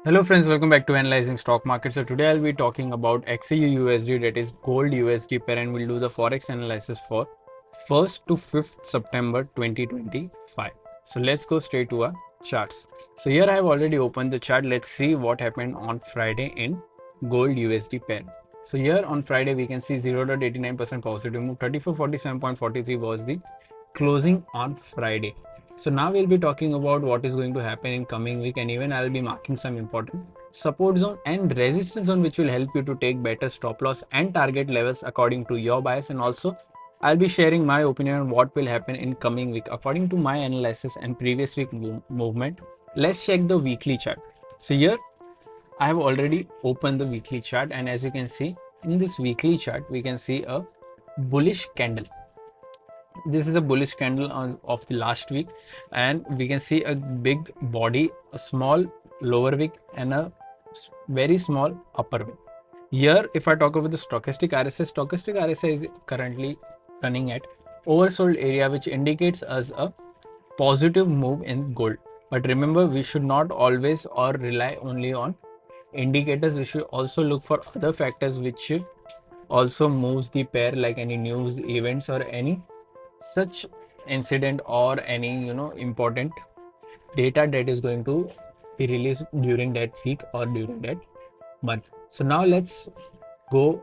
Hello friends, welcome back to Analyzing Stock Market. So today I'll be talking about XAU USD, that is gold USD pair, and we'll do the forex analysis for 1st to 5th September 2025. So let's go straight to our charts. So here I have already opened the chart. Let's see what happened on Friday in gold USD pair. So here on Friday we can see 0.89% positive move. 3447.43 was the closing on Friday. So now we'll be talking about what is going to happen in coming week, and even I'll be marking some important support zone and resistance zone which will help you to take better stop loss and target levels according to your bias. And also I'll be sharing my opinion on what will happen in coming week according to my analysis and previous week movement. Let's check the weekly chart. So here I have already opened the weekly chart, and as you can see in this weekly chart we can see a bullish candle. This is a bullish candle of the last week, and we can see a big body, a small lower wick, and a very small upper wick. Here if I talk about the stochastic RSI is currently running at oversold area, which indicates us a positive move in gold. But remember, we should not always or rely only on indicators. We should also look for other factors which also moves the pair, like any news events or any such incident or any important data that is going to be released during that week or during that month. So now let's go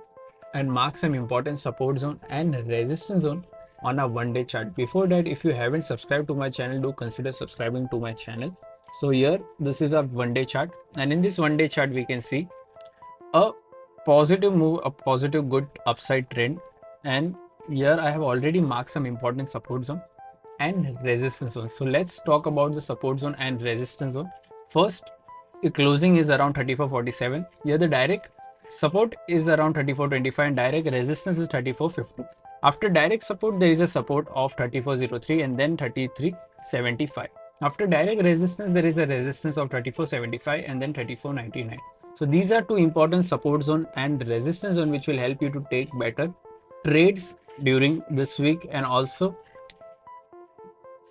and mark some important support zone and resistance zone on a one-day chart. Before that, if you haven't subscribed to my channel, do consider subscribing to my channel. So here this is a one-day chart, and in this one-day chart we can see a positive move, a positive good upside trend. And here I have already marked some important support zone and resistance zone. So let's talk about the support zone and resistance zone. First, the closing is around 34.47. Here the direct support is around 34.25 and direct resistance is 34.50. After direct support, there is a support of 34.03 and then 33.75. After direct resistance, there is a resistance of 34.75 and then 34.99. So these are two important support zone and resistance zone which will help you to take better trades during this week and also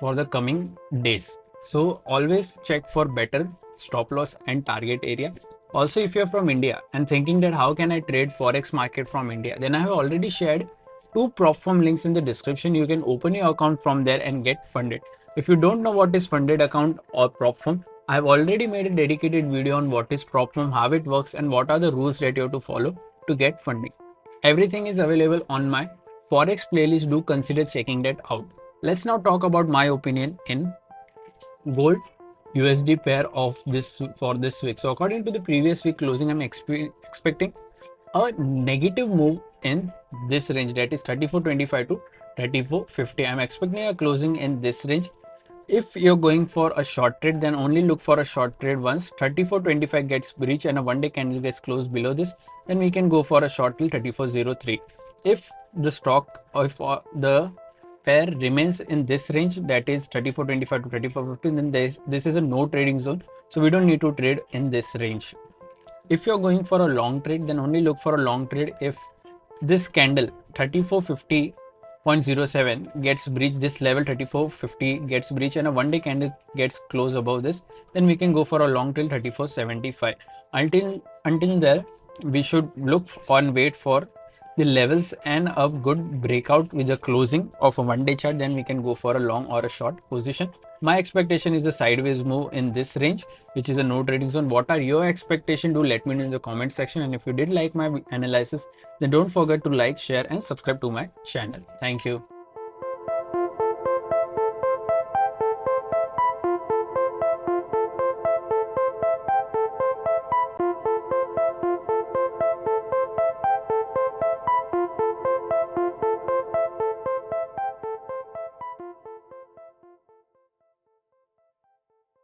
for the coming days. So always check for better stop loss and target area. Also, if you're from India and thinking that how can I trade forex market from India, then I have already shared two prop firm links in the description. You can open your account from there and get funded. If you don't know what is funded account or prop firm, I have already made a dedicated video on what is prop firm, how it works, and what are the rules that you have to follow to get funding. Everything is available on my forex playlist. Do consider checking that out. Let's now talk about my opinion in gold USD pair of this for this week. So according to the previous week closing, I'm expecting a negative move in this range, that is 34.25 to 34.50. I'm expecting a closing in this range. If you're going for a short trade, then only look for a short trade once 34.25 gets breached and a one-day candle gets closed below this, then we can go for a short till 34.03. If the stock or if the pair remains in this range, that is 34.25 to 34.50, then this is a no trading zone, so we don't need to trade in this range. If you're going for a long trade, then only look for a long trade if this candle 34.50.07 gets breached, this level 34.50 gets breached and a one-day candle gets closed above this, then we can go for a long till 34.75. Until there, we should look and wait for the levels and a good breakout with the closing of a one-day chart, then we can go for a long or a short position. My expectation is a sideways move in this range, which is a no trading zone. What are your expectations? Do let me know in the comment section. And if you did like my analysis, then don't forget to like, share and subscribe to my channel. Thank you.